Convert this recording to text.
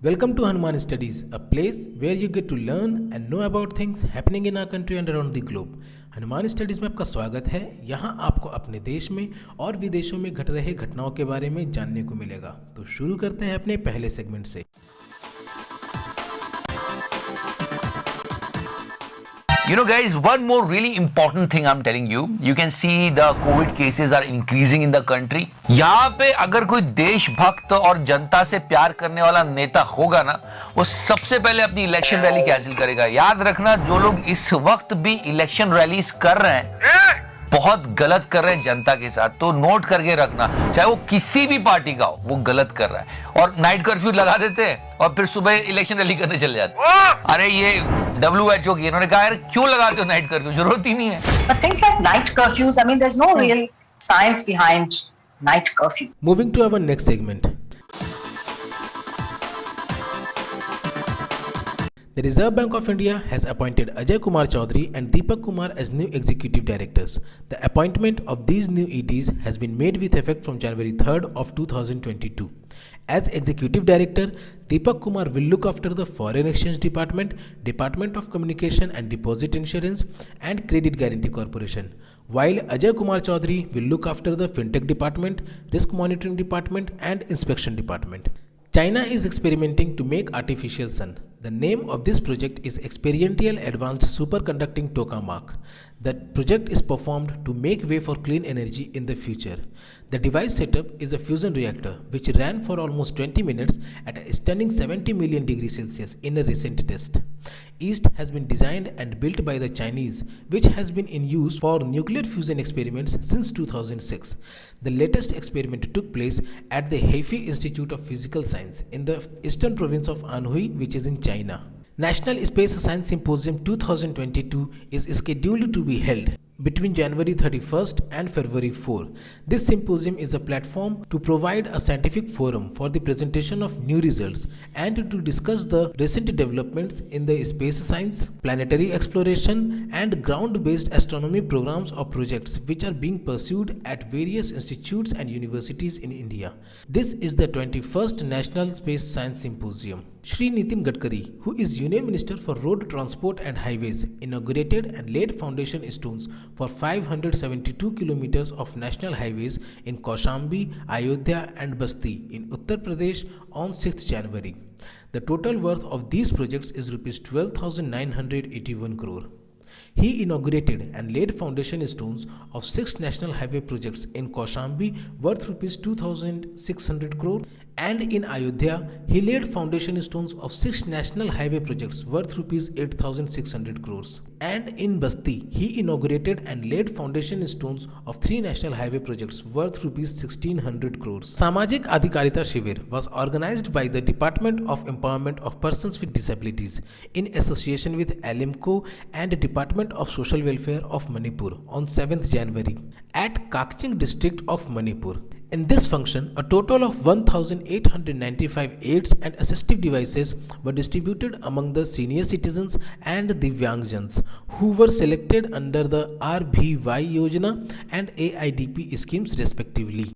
Welcome to Hanuman Studies, a place where you get to learn and know about things happening in our country and around the globe. Hanuman studies में आपका स्वागत है। यहाँ आपको अपने देश में और विदेशों में घट रहे घटनाओं के बारे में जानने को मिलेगा। तो शुरू करते हैं अपने पहले सेगमेंट से। You know, guys, one more really important thing I'm telling you. You can see the COVID cases are increasing in the country. यहाँ पे अगर कोई देशभक्त और जनता से प्यार करने वाला नेता होगा ना, वो सबसे पहले अपनी इलेक्शन रैली कैंसिल करेगा। याद रखना, जो लोग इस वक्त भी इलेक्शन रैलीज कर रहे हैं, बहुत गलत कर रहे हैं जनता के साथ। तो नोट करके रखना, चाहे वो किसी भी पार्टी का हो, वो गलत कर रहा है। और नाइट कर्फ्यू लगा देते हैं और फिर सुबह इलेक्शन रैली करने चले जाते हैं। अरे ये WHO की इन्होंने कहा, यार क्यों लगाते हो नाइट कर्फ्यू, जरूरत ही नहीं है। But things like night curfews, I mean, there's no real science behind night curfew. Moving to our next segment. The Reserve Bank of India has appointed Ajay Kumar Chaudhary and Deepak Kumar as new executive directors. The appointment of these new EDs has been made with effect from January 3rd of 2022. As executive director, Deepak Kumar will look after the Foreign Exchange Department, Department of Communication and Deposit Insurance, and Credit Guarantee Corporation, while Ajay Kumar Chaudhary will look after the Fintech Department, Risk Monitoring Department, and Inspection Department. China is experimenting to make artificial sun. The name of this project is Experiential Advanced Superconducting Tokamak. The project is performed to make way for clean energy in the future. The device setup is a fusion reactor which ran for almost 20 minutes at a stunning 70 million degrees Celsius in a recent test. East has been designed and built by the Chinese, which has been in use for nuclear fusion experiments since 2006. The latest experiment took place at the Hefei Institute of Physical Science in the eastern province of Anhui, which is in China. National Space Science Symposium 2022 is scheduled to be held between January 31st and February 4. This symposium is a platform to provide a scientific forum for the presentation of new results and to discuss the recent developments in the space science, planetary exploration, and ground-based astronomy programs or projects which are being pursued at various institutes and universities in India. This is the 21st National Space Science Symposium. Shri Nitin Gadkari, who is Union Minister for Road Transport and Highways, inaugurated and laid foundation stones for 572 kilometers of national highways in Kaushambi, Ayodhya and Basti in Uttar Pradesh on 6th January. The total worth of these projects is Rs 12,981 crore. He inaugurated and laid foundation stones of 6 national highway projects in Kaushambi worth Rs 2,600 crore, and in Ayodhya he laid foundation stones of 6 national highway projects worth Rs 8,600 crores. And in Basti he inaugurated and laid foundation stones of 3 national highway projects worth Rs 1,600 crores. Samajik Adhikarita Shivir was organized by the Department of Empowerment of Persons with Disabilities in association with Alimco and Department of Social Welfare of Manipur on 7th January at Kakching district of Manipur. In this function, a total of 1,895 aids and assistive devices were distributed among the senior citizens and Divyangjans who were selected under the RBY Yojana and AIDP schemes respectively.